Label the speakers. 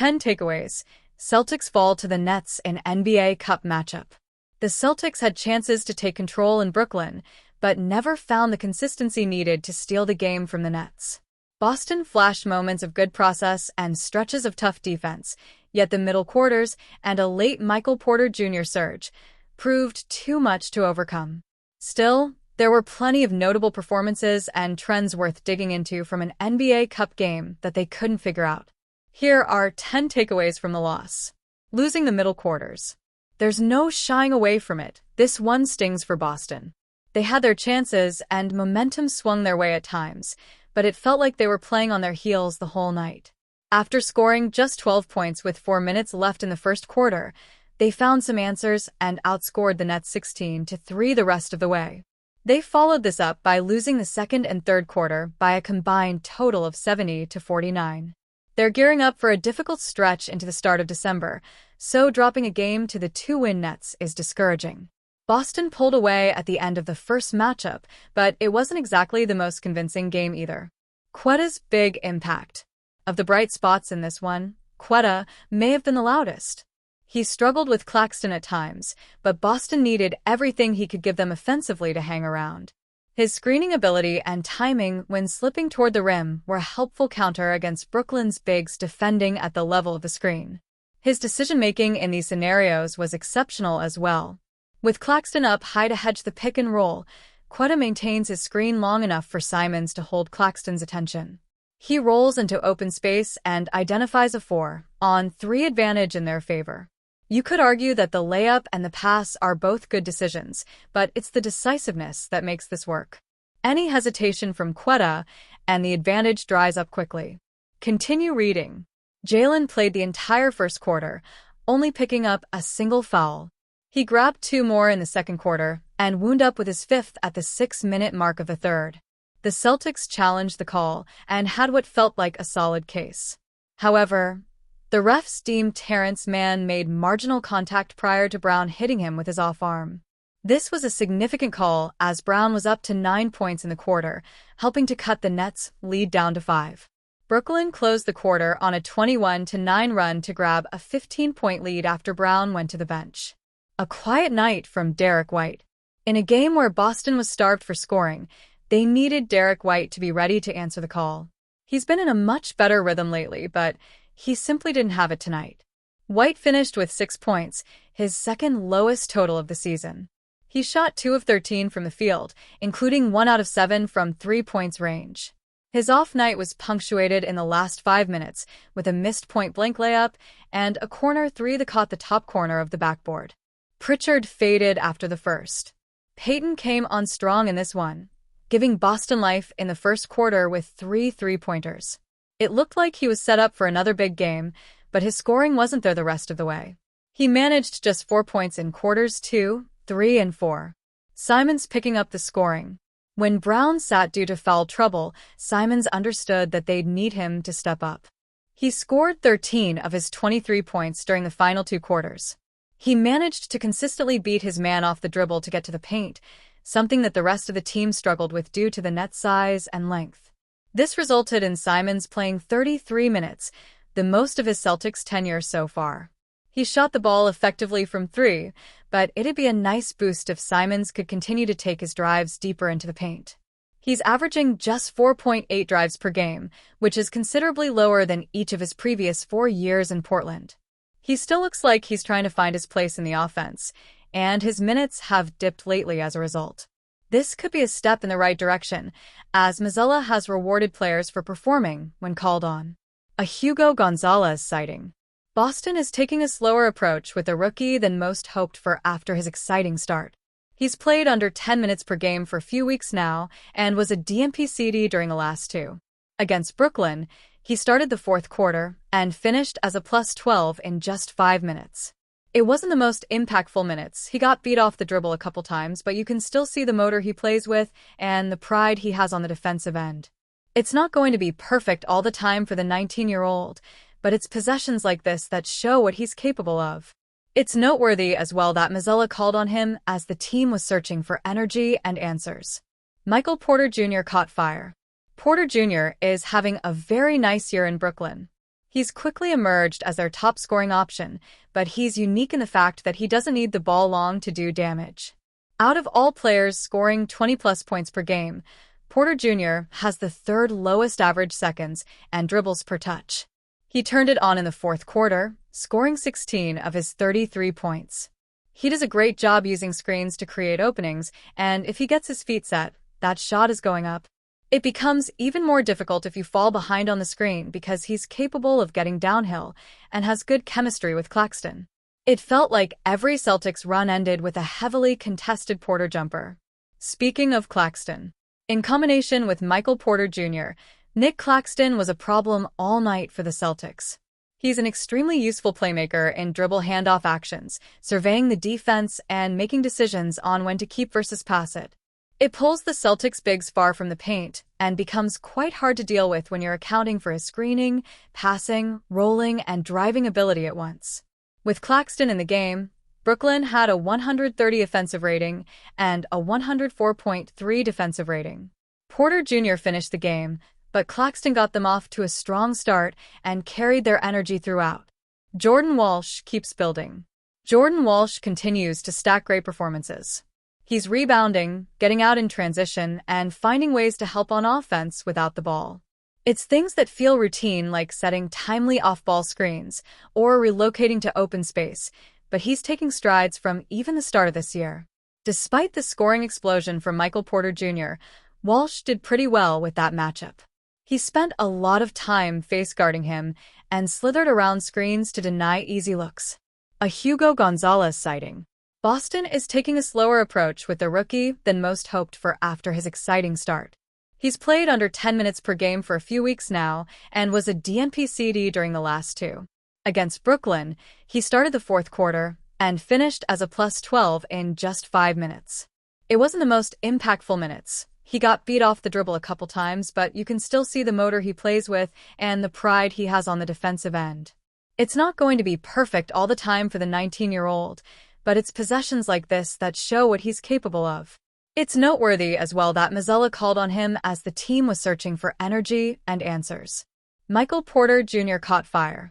Speaker 1: 10 takeaways. Celtics fall to the Nets in NBA Cup matchup. The Celtics had chances to take control in Brooklyn, but never found the consistency needed to steal the game from the Nets. Boston flashed moments of good process and stretches of tough defense, yet the middle quarters and a late Michael Porter Jr. surge proved too much to overcome. Still, there were plenty of notable performances and trends worth digging into from an NBA Cup game that they couldn't figure out. Here are 10 takeaways from the loss. Losing the middle quarters. There's no shying away from it. This one stings for Boston. They had their chances and momentum swung their way at times, but it felt like they were playing on their heels the whole night. After scoring just 12 points with 4 minutes left in the first quarter, they found some answers and outscored the Nets 16-3 the rest of the way. They followed this up by losing the second and third quarter by a combined total of 70-49. They're gearing up for a difficult stretch into the start of December, so dropping a game to the 2-win Nets is discouraging. Boston pulled away at the end of the first matchup, but it wasn't exactly the most convincing game either. Queta's big impact. Of the bright spots in this one, Queta may have been the loudest. He struggled with Claxton at times, but Boston needed everything he could give them offensively to hang around. His screening ability and timing when slipping toward the rim were a helpful counter against Brooklyn's bigs defending at the level of the screen. His decision-making in these scenarios was exceptional as well. With Claxton up high to hedge the pick and roll, Queta maintains his screen long enough for Simons to hold Claxton's attention. He rolls into open space and identifies a 4-on-3 advantage in their favor. You could argue that the layup and the pass are both good decisions, but it's the decisiveness that makes this work. Any hesitation from Queta, and the advantage dries up quickly. Continue reading. Jalen played the entire first quarter, only picking up a single foul. He grabbed 2 more in the second quarter and wound up with his 5th at the 6-minute mark of the third. The Celtics challenged the call and had what felt like a solid case. However, the refs deemed Terrence Mann made marginal contact prior to Brown hitting him with his off arm. This was a significant call as Brown was up to 9 points in the quarter, helping to cut the Nets' lead down to 5. Brooklyn closed the quarter on a 21-9 run to grab a 15-point lead after Brown went to the bench. A quiet night from Derek White. In a game where Boston was starved for scoring, they needed Derek White to be ready to answer the call. He's been in a much better rhythm lately, but he simply didn't have it tonight. White finished with 6 points, his second lowest total of the season. He shot 2 of 13 from the field, including 1 out of 7 from 3 points range. His off night was punctuated in the last 5 minutes with a missed point-blank layup and a corner 3 that caught the top corner of the backboard. Pritchard faded after the first. Payton came on strong in this one, giving Boston life in the first quarter with 3 three-pointers. It looked like he was set up for another big game, but his scoring wasn't there the rest of the way. He managed just 4 points in quarters 2, 3, and 4. Simons picking up the scoring. When Brown sat due to foul trouble, Simons understood that they'd need him to step up. He scored 13 of his 23 points during the final 2 quarters. He managed to consistently beat his man off the dribble to get to the paint, something that the rest of the team struggled with due to the net size and length. This resulted in Simons playing 33 minutes, the most of his Celtics tenure so far. He shot the ball effectively from 3, but it'd be a nice boost if Simons could continue to take his drives deeper into the paint. He's averaging just 4.8 drives per game, which is considerably lower than each of his previous 4 years in Portland. He still looks like he's trying to find his place in the offense, and his minutes have dipped lately as a result. This could be a step in the right direction, as Mazzella has rewarded players for performing when called on. A Hugo Gonzalez sighting. Boston is taking a slower approach with a rookie than most hoped for after his exciting start. He's played under 10 minutes per game for a few weeks now and was a DNP-CD during the last 2. Against Brooklyn, he started the fourth quarter and finished as a +12 in just 5 minutes. It wasn't the most impactful minutes. He got beat off the dribble a couple times, but you can still see the motor he plays with and the pride he has on the defensive end. It's not going to be perfect all the time for the 19-year-old, but it's possessions like this that show what he's capable of. It's noteworthy as well that Mazzella called on him as the team was searching for energy and answers. Michael Porter Jr. caught fire. Porter Jr. is having a very nice year in Brooklyn. He's quickly emerged as their top-scoring option, but he's unique in the fact that he doesn't need the ball long to do damage. Out of all players scoring 20-plus points per game, Porter Jr. has the third lowest average seconds and dribbles per touch. He turned it on in the fourth quarter, scoring 16 of his 33 points. He does a great job using screens to create openings, and if he gets his feet set, that shot is going up. It becomes even more difficult if you fall behind on the screen because he's capable of getting downhill and has good chemistry with Claxton. It felt like every Celtics run ended with a heavily contested Porter jumper. Speaking of Claxton, in combination with Michael Porter Jr., Nick Claxton was a problem all night for the Celtics. He's an extremely useful playmaker in dribble handoff actions, surveying the defense and making decisions on when to keep versus pass it. It pulls the Celtics bigs far from the paint and becomes quite hard to deal with when you're accounting for his screening, passing, rolling, and driving ability at once. With Claxton in the game, Brooklyn had a 130 offensive rating and a 104.3 defensive rating. Porter Jr. finished the game, but Claxton got them off to a strong start and carried their energy throughout. Jordan Walsh keeps building. Jordan Walsh continues to stack great performances. He's rebounding, getting out in transition, and finding ways to help on offense without the ball. It's things that feel routine, like setting timely off-ball screens or relocating to open space, but he's taking strides from even the start of this year. Despite the scoring explosion from Michael Porter Jr., Walsh did pretty well with that matchup. He spent a lot of time face-guarding him and slithered around screens to deny easy looks. A Hugo Gonzalez sighting. Boston is taking a slower approach with the rookie than most hoped for after his exciting start. He's played under 10 minutes per game for a few weeks now and was a DNP-CD during the last two. Against Brooklyn, he started the fourth quarter and finished as a plus 12 in just 5 minutes. It wasn't the most impactful minutes. He got beat off the dribble a couple times, but you can still see the motor he plays with and the pride he has on the defensive end. It's not going to be perfect all the time for the 19-year-old, but it's possessions like this that show what he's capable of. It's noteworthy as well that Mazzella called on him as the team was searching for energy and answers. Michael Porter Jr. caught fire.